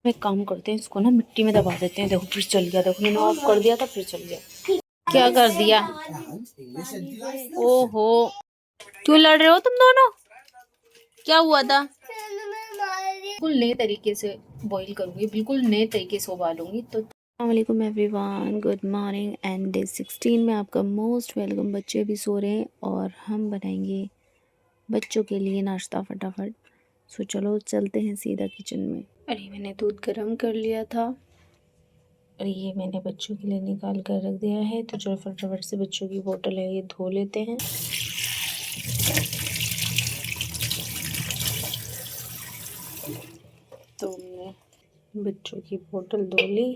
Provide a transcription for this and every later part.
एक काम करते हैं, इसको ना मिट्टी में दबा देते हैं। देखो फिर चल गया, देखो मैंने ऑफ कर दिया था फिर चल गया। क्या कर दिया? ओहो, क्यों लड़ रहे हो तुम दोनों? क्या हुआ था? बिल्कुल नए तरीके से बॉईल करूंगी, बिल्कुल नए तरीके से उबालूंगी। तो अस्सलाम everyone, good morning and day 16 में आपका मोस्ट वेलकम। बच्चे भी सो रहे हैं और हम बनाएंगे बच्चों के लिए नाश्ता फटाफट। सो चलो चलते हैं सीधा किचन में। अरे मैंने दूध गर्म कर लिया था और ये मैंने बच्चों के लिए निकाल कर रख दिया है। तो चलो फटाफट से बच्चों की बोतल है ये धो लेते हैं। तो हमने बच्चों की बोतल धो ली,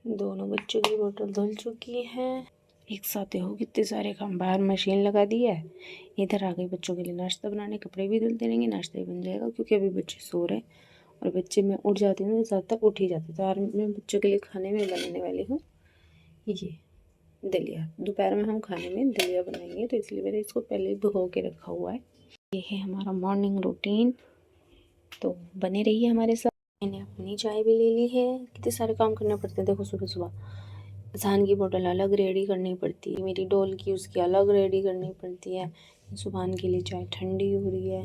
दोनों बच्चों की बोतल धुल चुकी है। एक साथ देखो कितने सारे काम, बाहर मशीन लगा दी है, इधर आ गई बच्चों के लिए नाश्ता बनाने। कपड़े भी धुलते रहेंगे, नाश्ता भी बन जाएगा क्योंकि अभी बच्चे सो रहे हैं। और बच्चे मैं उठ जाती हूँ तो ज़्यादातर उठ ही जाते थे। और मैं बच्चों के लिए खाने में बनाने वाली हूँ ये दलिया। दोपहर में हम खाने में दलिया बनाएंगे तो इसलिए मैंने इसको पहले ही भिगो के रखा हुआ है। ये है हमारा मॉर्निंग रूटीन, तो बने रहिए हमारे साथ। मैंने अपनी चाय भी ले ली है। कितने सारे काम करने पड़ते हैं। देखो सुबह सुबह जहान की बोतल अलग रेडी करनी पड़ती है, मेरी डोल की उसकी अलग रेडी करनी पड़ती है। सुबहान के लिए चाय ठंडी हो रही है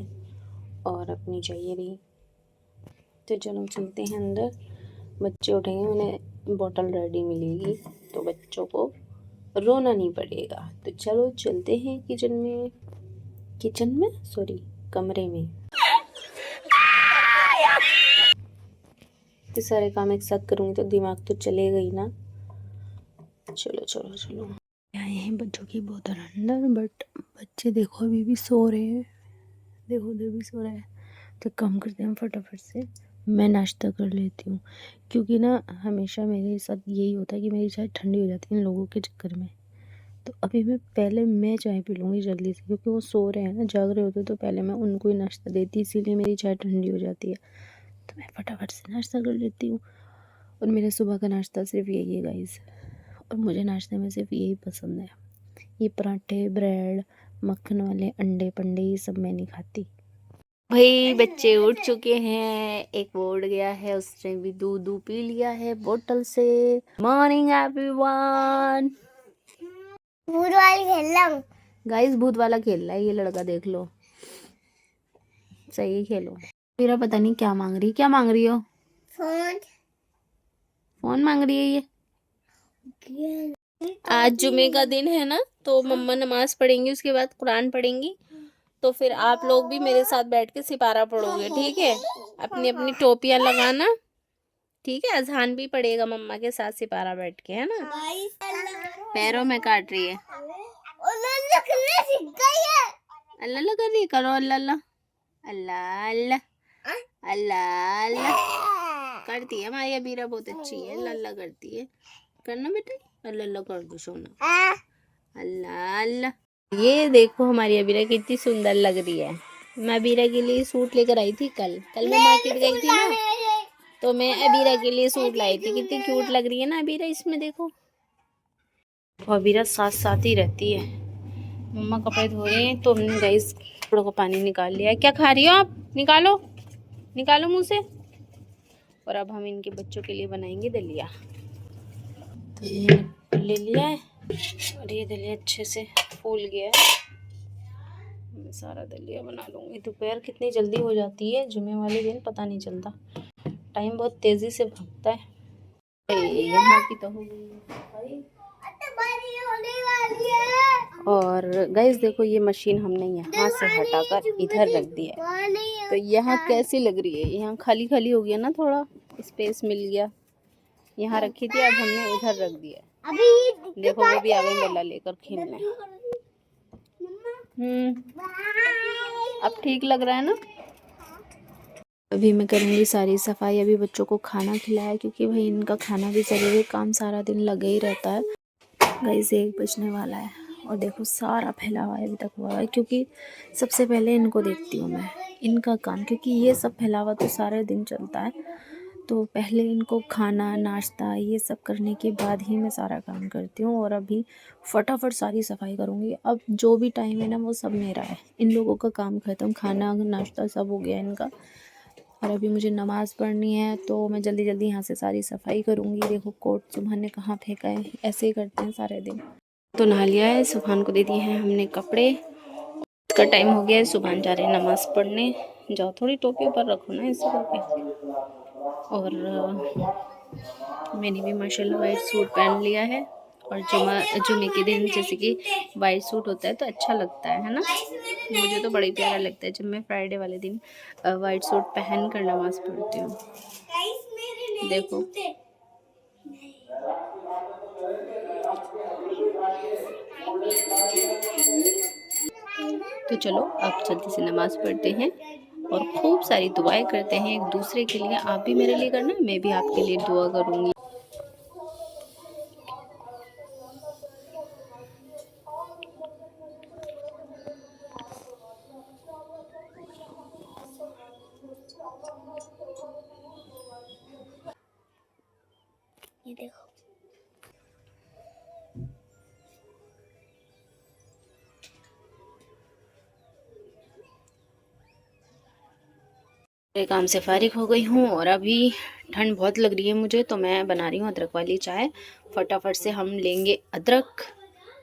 और अपनी चाहिए रही। तो चलो चलते हैं अंदर। बच्चे उठेंगे, उन्हें बोतल रेडी मिलेगी तो बच्चों को रोना नहीं पड़ेगा। तो चलो चलते हैं कमरे में। इतने सारे काम एक साथ करूँगी तो दिमाग तो चलेगा ही ना। चलो चलो चलो, आए हैं बच्चों की बोतल अंदर, बट बच्चे देखो अभी भी सो रहे हैं। देखो उधर भी सो रहे हैं। तो काम करते हैं फटाफट से, मैं नाश्ता कर लेती हूँ क्योंकि ना हमेशा मेरे साथ यही होता है कि मेरी चाय ठंडी हो जाती है इन लोगों के चक्कर में। तो अभी मैं चाय पी लूँगी जल्दी से क्योंकि वो सो रहे हैं ना, जाग रहे होते तो पहले मैं उनको ही नाश्ता देती, इसीलिए मेरी चाय ठंडी हो जाती है। तो मैं फटाफट से नाश्ता कर लेती हूँ। और मेरे सुबह का नाश्ता सिर्फ यही है गाइस, और मुझे नाश्ते में सिर्फ यही पसंद है। ये पराठे, ब्रेड, मक्खन वाले अंडे पंडे ये सब मैं नहीं खाती। भाई बच्चे उठ चुके हैं, एक वो उठ गया है, उसने भी दूध पी लिया है बोतल से। Morning everyone. भूत वाली खेल रहा हूँ गाइस, भूत वाला खेल रहा है ये लड़का, देख लो। सही खेलो। मेरा पता नहीं क्या मांग रही, क्या मांग रही हो? फोन। फोन मांग रही है ये। आज जुमे का दिन है ना, तो मम्मा नमाज पढ़ेंगी, उसके बाद कुरान पढ़ेंगी। तो फिर आप लोग भी मेरे साथ बैठ के सिपारा पढ़ोगे, ठीक है? अपनी अपनी टोपियां लगाना, ठीक है? अजहान भी पढ़ेगा मम्मा के साथ सिपारा बैठ के, है ना? पैरों में काट रही है, अल्लाह अल्लाह कर रही है। करो अल्लाह अल्लाह अल्लाह अल्लाह अल्लाह अल्लाह करती है। हमारी अबीरा बहुत अच्छी है, अल्लाह अल्लाह करती है। करना बेटा, अल्लाह अल्लाह कर दो सोना, अल्लाह अल्लाह। ये देखो हमारी अबीरा कितनी सुंदर लग रही है। मैं अबीरा के लिए सूट लेकर आई थी कल मैं मार्केट गई थी ना, तो मैं अबीरा के लिए सूट लाई थी। कितनी क्यूट लग रही है ना अबीरा इसमें, देखो। और अबीरा साथ साथ ही रहती है। मम्मा कपड़े धो रहे हैं तो हमने गाइस कपड़ों का पानी निकाल लिया है। क्या खा रही हो आप? निकालो निकालो मुंह से। और अब हम इनके बच्चों के लिए बनाएंगे दलिया। तो ये ले लिया है और ये दलिया अच्छे से फूल गया है। मैं सारा दलिया बना लूँगी। दोपहर कितनी जल्दी हो जाती है जुमे वाले दिन, पता नहीं चलता। टाइम बहुत तेज़ी से भागता है। यहाँ की तो हो गई। और गाइस देखो ये मशीन हमने यहाँ से हटाकर इधर रख दिया है। तो यहाँ कैसी लग रही है? यहाँ खाली खाली हो गया ना, थोड़ा स्पेस मिल गया। यहाँ रखी थी, अब हमने इधर रख दिया। देखो वो भी आ गई मेला लेकर खेलने। अब ठीक लग रहा है ना? अभी मैं करूँगी सारी सफाई। अभी बच्चों को खाना खिलाया क्योंकि भाई इनका खाना भी जरूरी, काम सारा दिन लगा ही रहता है। गाइस 1 बजने वाला है और देखो सारा फैला हुआ है अभी तक हुआ है, क्योंकि सबसे पहले इनको देखती हूँ मैं, इनका काम, क्योंकि ये सब फैला हुआ तो सारे दिन चलता है। तो पहले इनको खाना नाश्ता ये सब करने के बाद ही मैं सारा काम करती हूँ। और अभी फटाफट सारी सफाई करूँगी। अब जो भी टाइम है ना वो सब मेरा है। इन लोगों का काम ख़त्म, खाना नाश्ता सब हो गया इनका। और अभी मुझे नमाज़ पढ़नी है, तो मैं जल्दी जल्दी यहाँ से सारी सफाई करूँगी। देखो कोट सुबह ने कहाँ फेंका है, ऐसे ही करते हैं सारे दिन। तो नहा लिया है, सुबहान को दे दिए हैं हमने कपड़े। इसका टाइम हो गया है, सुबहान जा रहे हैं नमाज़ पढ़ने। जाओ, थोड़ी टोपी ऊपर रखो ना इस पे। और मैंने भी माशाल्लाह वाइट सूट पहन लिया है। और जुमे के दिन जैसे कि वाइट सूट होता है तो अच्छा लगता है ना। मुझे तो बड़ा ही प्यारा लगता है जब मैं फ्राइडे वाले दिन वाइट सूट पहन कर नमाज़ पढ़ती हूँ। देखो तो चलो अब जल्दी से नमाज़ पढ़ते हैं और खूब सारी दुआएं करते हैं एक दूसरे के लिए। आप भी मेरे लिए करना, मैं भी आपके लिए दुआ करूँगी। ये देखो काम से फारिग हो गई हूँ और अभी ठंड बहुत लग रही है मुझे, तो मैं बना रही हूँ अदरक वाली चाय। फटाफट से हम लेंगे अदरक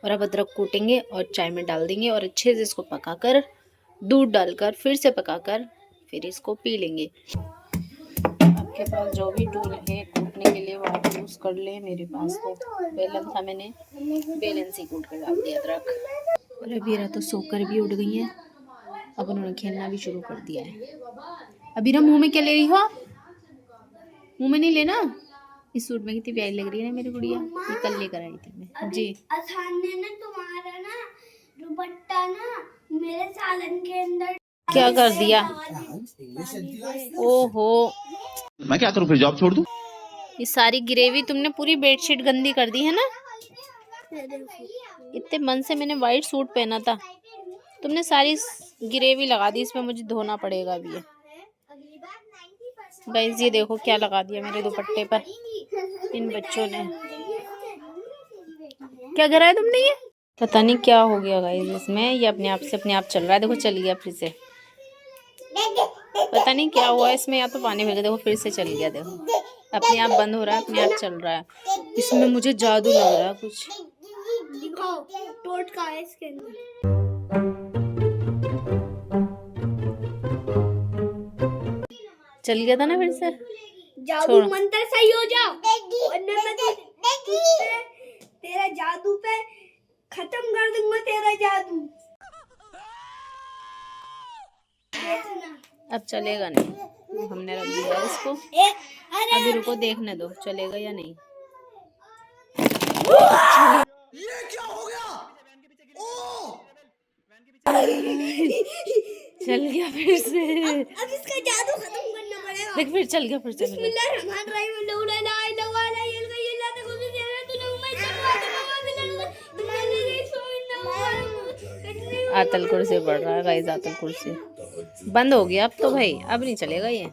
और अब अदरक कूटेंगे और चाय में डाल देंगे और अच्छे से इसको पकाकर दूध डालकर फिर से पकाकर फिर इसको पी लेंगे। आपके पास जो भी टूल है कूटने के लिए वो आप यूज़ कर ले। मेरे पास तो बेलन था, मैंने बेलन से कूट कर डाल दिया अदरक। और अबीरा तो सोकर भी उठ गई है, अब उन्होंने खेलना भी शुरू कर दिया है। अबीरा मुंह में क्या ले रही हो? मुंह में नहीं लेना। इस सूट में कितनी प्यारी लग रही है ना मेरी गुड़िया, ये कल लेकर आई थी मैं जी। आसान ने ना तुम्हारा ना दुपट्टा ना मेरे सालन के अंदर क्या कर दिया? ओहो, मैं क्या करूं, फिर जॉब छोड़ दूं? ये सारी ग्रेवी तुमने पूरी बेडशीट गंदी कर दी है ना। इतने मन से मैंने वाइट सूट पहना था, तुमने सारी ग्रेवी लगा दी इसमें। मुझे धोना पड़ेगा अभी ये। गाइस ये देखो क्या लगा दिया मेरे दुपट्टे पर इन बच्चों ने। क्या करा है तुमने? ये पता नहीं क्या हो गया गाइस इसमें, ये अपने आप चल रहा है। देखो चल गया फिर से, पता नहीं क्या हुआ इसमें, या तो पानी भर, देखो फिर से चल गया। देखो अपने आप बंद हो रहा है, अपने आप चल रहा है। इसमें मुझे जादू लग रहा है कुछ। दिखाओ टोटका है इसके अंदर। चल गया था ना फिर से। जादू मंत्र सही हो जाओ, वरना मैं तेरा जादू पे खत्म कर दूंगा तेरा जादू। अब चलेगा नहीं, हमने रख दिया इसको। अभी रुको देखने दो चलेगा या नहीं। ये क्या हो गया? चल गया फिर से। अब इसका जादू खत्म करना पड़ेगा। देख फिर चल गया, फिर चल गया। आतल कुर्सी पड़ रहा है गाइस, आतल कुर्सी बंद हो गया अब तो भाई, अब नहीं चलेगा ये,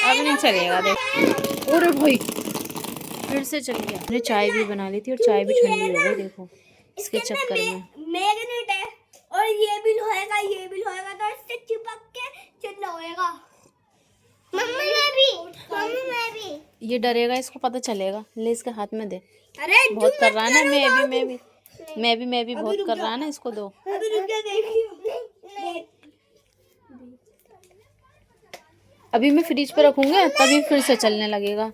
अब नहीं चलेगा। देख अरे भाई फिर से चल गया। मैंने चाय भी बना ली थी और चाय भी ठंडी हो गई। देखो इसके चक्कर में मैग्नेट है और ये भी लोहेगा, ये भी लोहेगा, तो इससे चिपक के चिल्ला होएगा। मम्मी मैं भी ये डरेगा, इसको पता चलेगा। ले इसके हाथ में दे। अरे बहुत कर रहा है ना। मैं भी बहुत कर रहा है ना, इसको दो। अभी मैं फ्रिज पे रखूंगा तभी फिर से चलने लगेगा।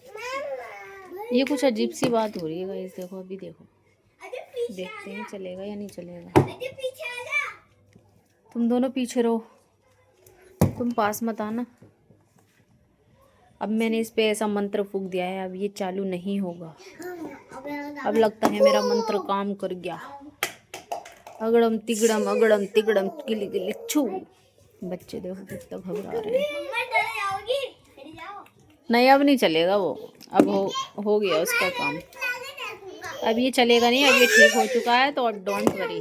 ये कुछ अजीब सी बात हो रही है गाइस। देखो अभी देखो, देखते हैं चलेगा या नहीं चलेगा। तुम दोनों पीछे रहो, तुम पास मत आना। अब मैंने इस पे ऐसा मंत्र फूंक दिया है, अब ये चालू नहीं होगा। अब लगता है मेरा मंत्र काम कर गया। अगड़म तिगड़म गिली गिली छू। बच्चे देखो कितना घबरा रहे हैं। नहीं अब नहीं चलेगा वो, अब हो गया उसका काम। अब ये चलेगा नहीं, अब ये ठीक हो चुका है। तो डोंट वरी।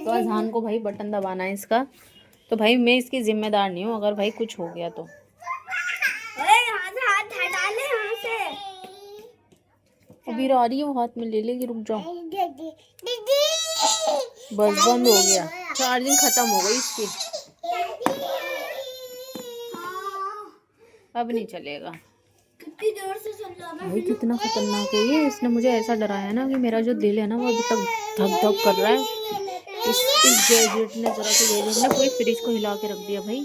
तो अजहान को भाई बटन दबाना है इसका, तो भाई मैं इसकी जिम्मेदार नहीं हूँ अगर भाई कुछ हो गया तो। अभी आ रही है, वो हाथ में ले लेगी, रुक जाओ। बस बंद हो गया, चार्जिंग खत्म हो गई इसकी, अब नहीं चलेगा। कितनी देर से चल रहा है भाई कितना खतरनाक है ये, इसने मुझे ऐसा डराया ना कि मेरा जो दिल है ना वो अभी तक धक धक कर रहा है। इस गैजेट ने, जरा से गैजेट ने पूरी फ्रिज को हिला के रख दिया भाई,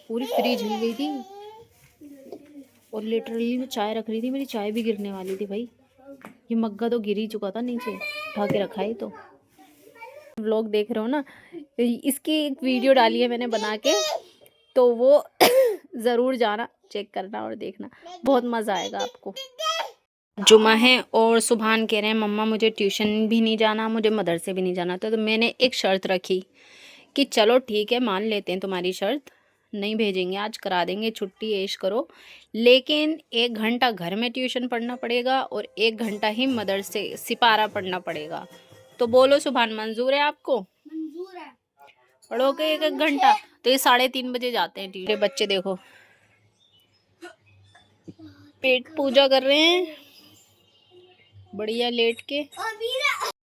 पूरी फ्रिज हिल गई थी। और लिटरली मैं चाय रख रही थी, मेरी चाय भी गिरने वाली थी भाई। ये मग्गा तो गिर ही चुका था नीचे, उठा के रखा ही। तो व्लॉग देख रहे हो ना, इसकी एक वीडियो डाली है मैंने बना के, तो वो ज़रूर जाना चेक करना और देखना, बहुत मज़ा आएगा आपको। जुमा है और सुभान कह रहे हैं मम्मा मुझे ट्यूशन भी नहीं जाना, मुझे मदरसे भी नहीं जाना। तो मैंने एक शर्त रखी कि चलो ठीक है, मान लेते हैं तुम्हारी शर्त, नहीं भेजेंगे आज, करा देंगे छुट्टी, ऐश करो, लेकिन 1 घंटा घर में ट्यूशन पढ़ना पड़ेगा और 1 घंटा ही मदरसे सिपारा पढ़ना पड़ेगा। तो बोलो सुभान, मंजूर है आपको? मंजूर है। पढ़ोगे 1 घंटा? तो ये 3:30 बजे जाते हैं ट्यूशन। बच्चे देखो पेट पूजा कर रहे हैं बढ़िया लेट के।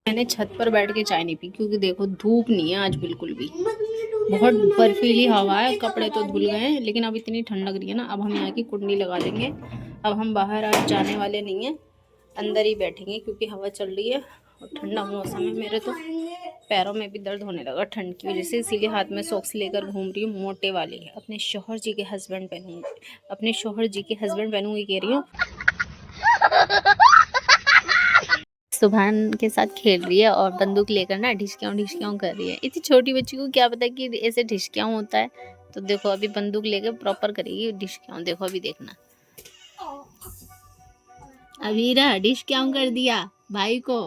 मैंने छत पर बैठ के चाय नहीं पी क्योंकि देखो धूप नहीं है आज बिल्कुल भी, बहुत बर्फीली हवा है, कपड़े तो धुल गए हैं, लेकिन अब इतनी ठंड लग रही है ना, अब हम यहाँ की कुंडी लगा देंगे। अब हम बाहर आज जाने वाले नहीं हैं, अंदर ही बैठेंगे क्योंकि हवा चल रही है और ठंडा मौसम है। मेरे तो पैरों में भी दर्द होने लगा ठंड की वजह से, इसीलिए हाथ में सॉक्स लेकर घूम रही हूँ, मोटे वाली। अपने शौहर जी के हस्बैंड पहनूंगी, अपने शौहर जी के हस्बैंड पहनूंगी कह रही हूँ। सुभान के साथ खेल रही है और बंदूक लेकर ना ढिशक्याँ कर रही है। इतनी छोटी बच्ची को क्या पता कि ऐसे ढिशक्याँ होता है। तो देखो अभी बंदूक लेकर प्रॉपर करेगी ढिशक्याँ, देखो अभी देखना। अभी रहा ढिशक्याँ कर दिया भाई को।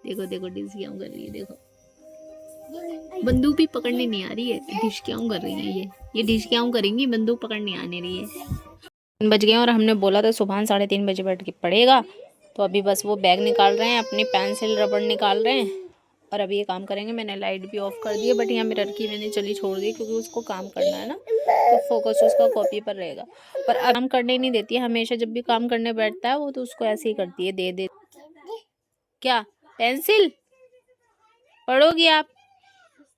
देखो देखो ढिशक्याँ कर रही है, देखो बंदूक भी पकड़ने नहीं आ रही है, ढिशक्याँ कर रही है ये ढिशक्याँ करेंगी, बंदूक पकड़ने आने रही है। 3 बज गए और हमने बोला था सुभान 3:30 बजे बैठ के पढ़ेगा, तो अभी बस वो बैग निकाल रहे हैं, अपनी पेंसिल रबड़ निकाल रहे हैं और अभी ये काम करेंगे। मैंने लाइट भी ऑफ कर दी है, बट यहाँ मिरर की मैंने चली छोड़ दी क्योंकि उसको काम करना है ना, तो फोकस उसका कॉपी पर रहेगा। पर अब काम करने नहीं देती है, हमेशा जब भी काम करने बैठता है वो तो उसको ऐसे ही करती है, दे क्या पेंसिल पढ़ोगी आप?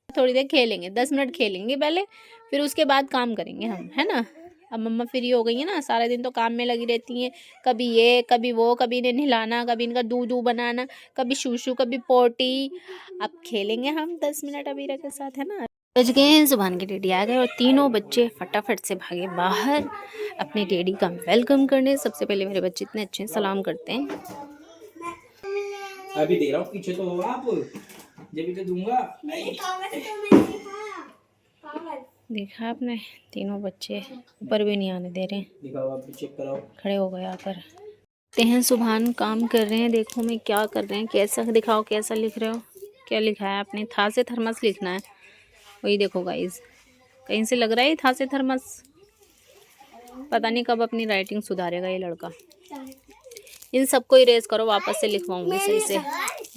थोड़ी देर खेलेंगे, 10 मिनट खेलेंगे पहले, फिर उसके बाद काम करेंगे हम, है ना। अब मम्मा फ्री हो गई है ना, सारा दिन तो काम में लगी रहती हैं, कभी ये कभी वो, कभी इन्हें नहलाना, कभी इनका दूध बनाना, कभी शूशू, कभी पोटी। अब खेलेंगे हम 10 मिनट अबीरा के साथ, है ना। बज गए हैं, सुभान के डैडी आ गए और तीनों बच्चे फटाफट से भागे बाहर अपने डैडी का वेलकम करने। सबसे पहले मेरे बच्चे इतने अच्छे सलाम करते हैं। अभी दे रहा हूँ, पीछे तो हो आप, जब भी तो दूंगा। देखा आपने, तीनों बच्चे ऊपर भी नहीं आने दे रहे हैं। दिखाओ आप भी, चेक कराओ। खड़े हो गए आकर। देखते हैं सुभान काम कर रहे हैं, देखो मैं क्या कर रहे हैं, कैसा दिखाओ, कैसा लिख रहे हो, क्या लिखा है आपने? था से थर्मस लिखना है, वही देखो गाइस, कहीं से लग रहा है था से थर्मस। पता नहीं कब अपनी राइटिंग सुधारेगा ये लड़का। इन सबको इरेज करो, वापस से लिखवाऊंगी सही से,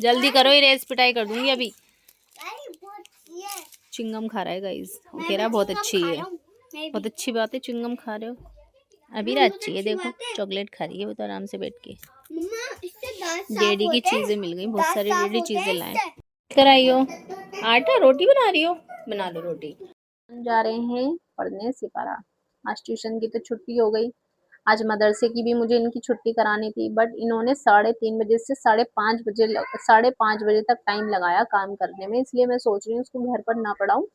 जल्दी करो, इरेज पिटाई कर दूंगी अभी। चिंगम खा रहा है गाइस, वो कह रहा है बहुत अच्छी है, बहुत अच्छी बात है, चिंगम खा रहे हो। अभी अच्छी है, देखो चॉकलेट खा रही है वो तो आराम से बैठ के। डैडी की चीजें मिल गई, बहुत सारी डैडी चीजें लाए। कराइयो आटा, रोटी बना रही हो, बना लो रोटी। जा रहे हैं पढ़ने सिपारा। आज ट्यूशन की तो छुट्टी हो गई, आज मदरसे की भी मुझे इनकी छुट्टी करानी थी, बट इन्होंने 3:30 बजे से 5:30 बजे तक टाइम लगाया काम करने में। इसलिए मैं सोच रही हूँ उसको घर पर ना पढ़ाऊँ,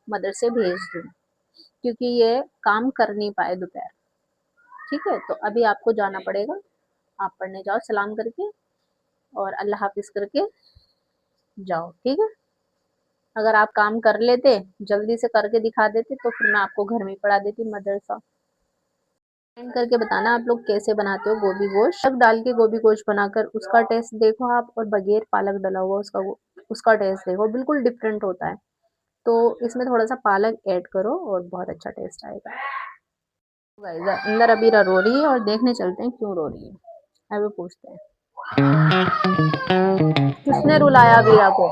मदरसे भेज दूँ, क्योंकि ये काम कर नहीं पाए दोपहर। ठीक है, तो अभी आपको जाना पड़ेगा, आप पढ़ने जाओ सलाम करके और अल्लाह हाफिज करके जाओ, ठीक है। अगर आप काम कर लेते, जल्दी से करके दिखा देते, तो फिर मैं आपको घर में पढ़ा देती मदरसा। कमेंट करके बताना आप लोग कैसे बनाते हो गोभी गोश्त। पालक डाल के गोभी गोश्त बनाकर उसका टेस्ट देखो आप, और बगैर पालक डला हुआ उसका टेस्ट देखो, बिल्कुल डिफरेंट होता है। तो इसमें थोड़ा सा पालक ऐड करो और बहुत अच्छा टेस्ट आएगा। गाइस अंदर अबीरा रो रही है और देखने चलते हैं क्यों रो रही है, अभी पूछते हैं। किसने रुलाया अबीरा को?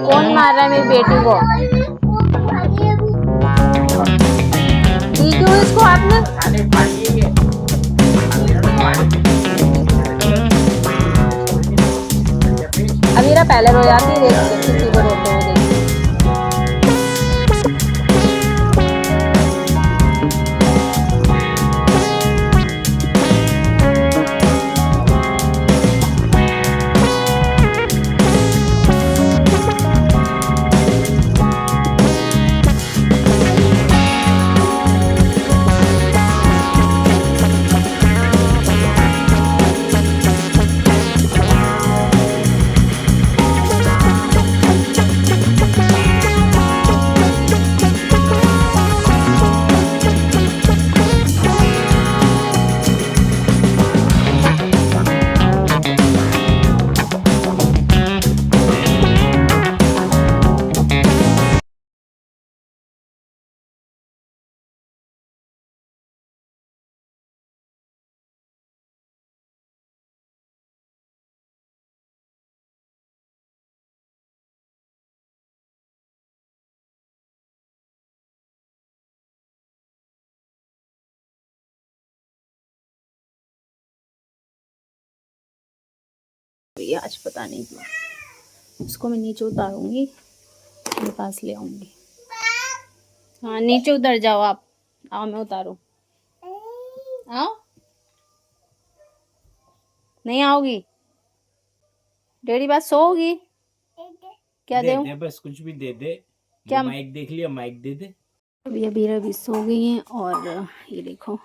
कौन मार रहा है मेरी बेटी को? क्यों इसको आपने? अमीरा पहले रो जाती है, देख किसी को रोते हुए देखती। ये आज पता नहीं क्यों, इसको मैं नीचे उतारूंगी, मेरे पास ले आऊंगी। हाँ नीचे उतर जाओ आप, आओ मैं उतारूं। आओ, नहीं आओगी? डेडी बात सोओगी? क्या दे दूं? दे, बस कुछ भी दे दे। क्या? माइक देख लिया, माइक दे दे। अभी अबीरा भी सो गई हैं और ये देखो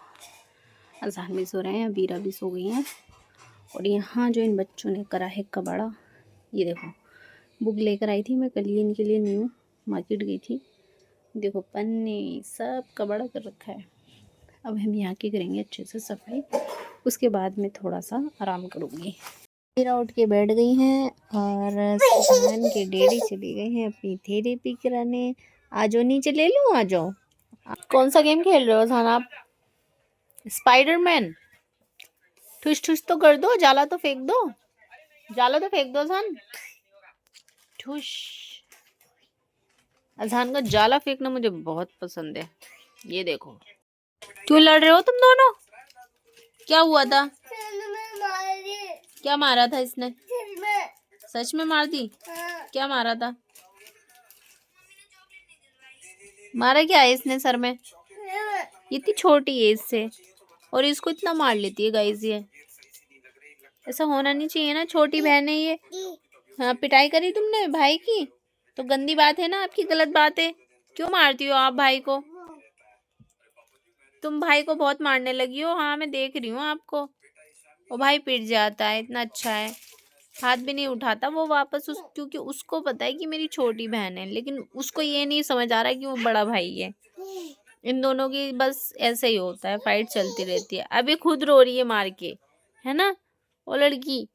अज़ान भी सो रहे हैं, अबीरा भी सो गई हैं। और यहाँ जो इन बच्चों ने करा है कबाड़ा, ये देखो बुक लेकर आई थी मैं कल ही इनके लिए, न्यू मार्केट गई थी। देखो पन्नी सब कबाड़ा कर रखा है। अब हम यहाँ की करेंगे अच्छे से सफाई, उसके बाद में थोड़ा सा आराम करूँगी। मेरा उठ के बैठ गई हैं और सुहान के डैडी चली गए हैं अपनी थेरेपी कराने। आ जाओ नीचे, ले लूँ? आ जाओ। कौन सा गेम खेल रहे हो सान आप? स्पाइडरमैन? ठुस ठुस तो कर दो, जाला तो फेंक दो, जाला तो फेंक दो सान। ठुस। अजहान का जाला फेंकना मुझे बहुत पसंद है। ये देखो, क्यों लड़ रहे हो तुम दोनों? क्या हुआ था? क्या मारा था इसने? सच में मार दी? क्या मारा था? मारा क्या है इसने सर में? इतनी छोटी एज से और इसको इतना मार लेती है गाइस। ये ऐसा होना नहीं चाहिए ना, छोटी बहन है ये। हाँ पिटाई करी तुमने भाई की तो गंदी बात है ना, आपकी गलत बात है। क्यों मारती हो आप भाई को? तुम भाई को बहुत मारने लगी हो। हाँ मैं देख रही हूँ आपको। वो भाई पिट जाता है, इतना अच्छा है, हाथ भी नहीं उठाता वो वापस क्योंकि उसको पता है कि मेरी छोटी बहन है, लेकिन उसको ये नहीं समझ आ रहा कि वो बड़ा भाई है। इन दोनों की बस ऐसे ही होता है, फाइट चलती रहती है। अभी खुद रो रही है मार के, है ना? वो लड़की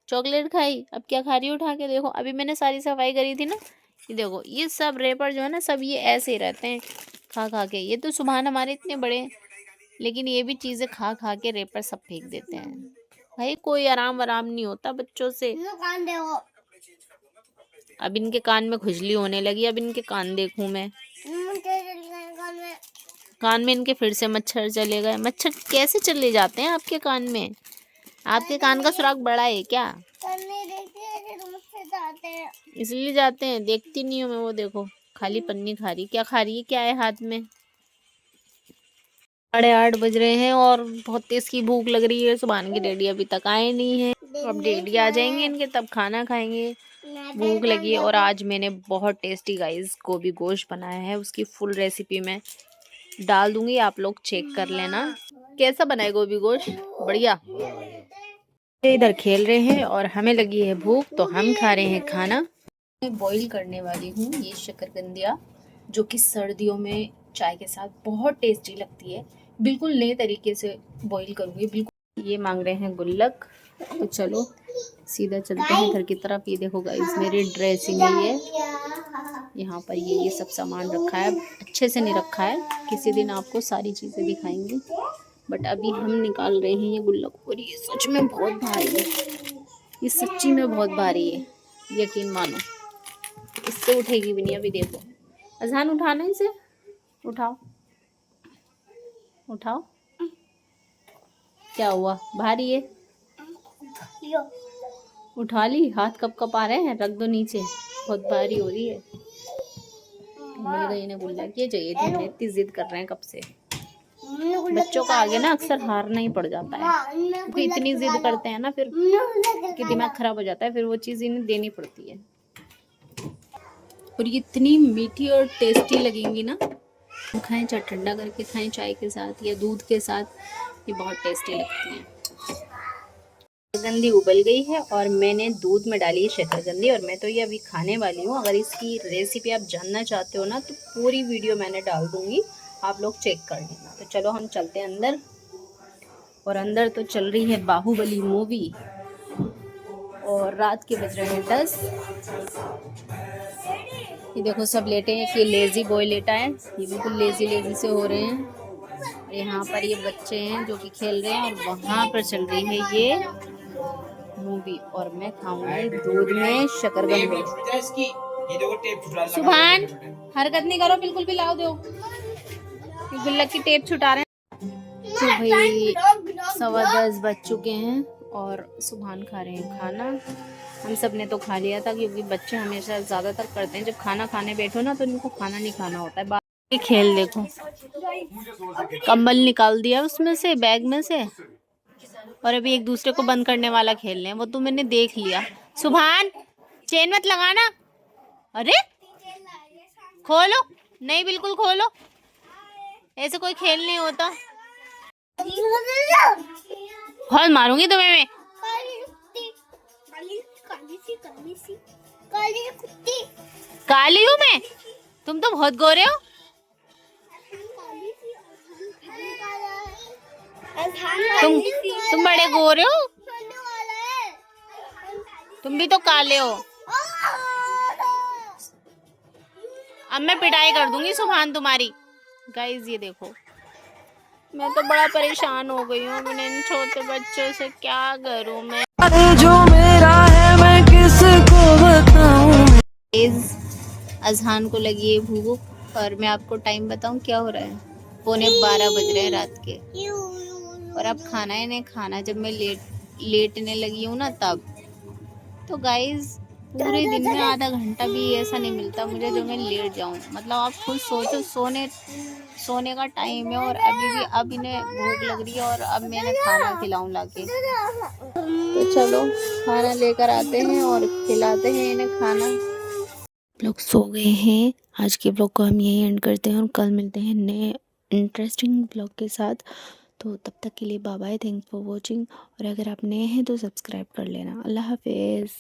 चॉकलेट खाई, अब क्या खा रही है उठा के? देखो अभी मैंने सारी सफाई करी थी ना, ये देखो ये सब रेपर जो है ना, सब ये ऐसे ही रहते हैं खा खा के। ये तो सुबह हमारे इतने बड़े हैं, लेकिन ये भी चीजें खा खा के रेपर सब फेंक देते हैं। भाई कोई आराम नहीं होता बच्चों से। अब इनके कान में खुजली होने लगी, अब इनके कान देखूं मैं। कान में इनके फिर से मच्छर चले गए। मच्छर कैसे चले जाते हैं आपके कान में? आपके कान का सुराख बड़ा है क्या? इसलिए जाते हैं। देखती नहीं हूँ मैं। वो देखो खाली पन्नी खा रही। क्या खा रही है? क्या है हाथ में? 8:30 बज रहे हैं और बहुत तेज की भूख लग रही है। सुबह के डैडी अभी तक आए नहीं है। अब डैडी आ जाएंगे इनके तब खाना खाएंगे। भूख लगी है। और आज मैंने बहुत टेस्टी गाइस गोभी गोश्त बनाया है, उसकी फुल रेसिपी मैं डाल दूंगी, आप लोग चेक कर लेना। कैसा बना है गोभी गोश्त? बढ़िया। इधर खेल रहे हैं और हमें लगी है भूख तो हम खा रहे हैं खाना। मैं बॉईल करने वाली हूँ ये शकरकंदिया, जो कि सर्दियों में चाय के साथ बहुत टेस्टी लगती है। बिल्कुल नए तरीके से बॉईल करूँगी बिल्कुल। ये मांग रहे हैं गुल्लक, तो चलो सीधा चलते हैं घर की तरफ। ये देखो गाइस मेरी ड्रेसिंग है ये, यहाँ पर ये सब सामान रखा है, अच्छे से नहीं रखा है, किसी दिन आपको सारी चीज़ें दिखाएंगे। बट अभी हम निकाल रहे हैं ये गुल्लक। और ये सच में बहुत भारी है, ये सच्ची में बहुत भारी है, यकीन मानो। इससे उठेगी भी नहीं। अभी देखो अजहान उठाना, इसे उठाओ। उठाओ। क्या हुआ, भारी है? यो उठा ली, हाथ कब कब आ रहे हैं, रख दो नीचे, बहुत भारी हो रही है। मिल गई इन्हें गुल्ला, ये चाहिए थी, इन्हें इतनी जिद कर रहे हैं कब से। बच्चों का आगे ना अक्सर हारना ही पड़ जाता है, क्योंकि इतनी जिद करते हैं ना फिर कि दिमाग खराब हो जाता है, फिर वो चीज़ इन्हें देनी पड़ती है। और ये इतनी मीठी और टेस्टी लगेंगी ना, खाएं चाहे ठंडा करके खाएं चाय के साथ या दूध के साथ, ये बहुत टेस्टी लगती हैं। शकरकंदी उबल गई है और मैंने दूध में डाली है शकरकंदी, और मैं तो ये अभी खाने वाली हूँ। अगर इसकी रेसिपी आप जानना चाहते हो ना तो पूरी वीडियो मैंने डाल दूँगी, आप लोग चेक कर लेना। तो चलो हम चलते हैं अंदर, और अंदर तो चल रही है बाहुबली मूवी, और रात के बज रहे हैं 10। ये देखो सब लेटे हैं, कि लेज़ी बॉय लेटा है, ये बिल्कुल लेज़ी लेज़ी से हो रहे हैं। और यहाँ पर ये बच्चे हैं जो कि खेल रहे हैं, और वहाँ पर चल रही है ये मूवी, और मैं खाऊंगी दूध में शकरकंदी। सुभान हरकत नहीं करो, बिल्कुल भी लाओ दो, गुल्लक की टेप छुटा रहे हैं। तो भाई 10:15 बज चुके हैं और सुभान खा रहे हैं खाना। हम सब ने तो खा लिया था, क्योंकि बच्चे हमेशा ज़्यादातर करते हैं जब खाना खाने बैठो ना तो इनको खाना नहीं खाना होता है। बाकी खेल देखो, कंबल निकाल दिया उसमें से, बैग में से, और अभी एक दूसरे को बंद करने वाला खेल रहे हैं, वो तो मैंने देख लिया। सुभान चेन मत लगाना, अरे खोलो, नहीं बिल्कुल खोलो, ऐसे कोई खेल नहीं होता। बहुत मारूंगी तुम्हें मैं। काली हूँ मैं? तुम तो बहुत गोरे हो। तुम बड़े गोरे हो, तुम भी तो काले हो। अब मैं पिटाई कर दूंगी सुभान तुम्हारी। गाइस ये देखो, मैं तो बड़ा परेशान हो गई हूँ, मैंने इन छोटे बच्चों से क्या करूँ मैं। जो मेरा है मैं किसको बताऊं। अजहान को लगी है भूख, और मैं आपको टाइम बताऊं क्या हो रहा है, 11:15 बज रहे हैं रात के, और अब खाना ही नहीं खाना, जब मैं लेटने लगी हूँ ना तब। तो गाइस पूरे दिन में आधा घंटा भी ऐसा नहीं मिलता मुझे जो मैं लेट जाऊं। मतलब आप खुद सोचो, सोने का टाइम है, और अभी भी अब इन्हें भूख लग रही है, और अब मैंने खाना खिलाऊं लाके। तो चलो खाना लेकर आते हैं और खिलाते हैं इन्हें खाना। लोग सो गए हैं, आज के ब्लॉग को हम यहीं एंड करते हैं, और कल मिलते हैं नए इंटरेस्टिंग ब्लॉग के साथ। तो तब तक के लिए bye bye, thanks for watching, और अगर आप नए हैं तो सब्सक्राइब कर लेना। अल्लाह हाफिज़।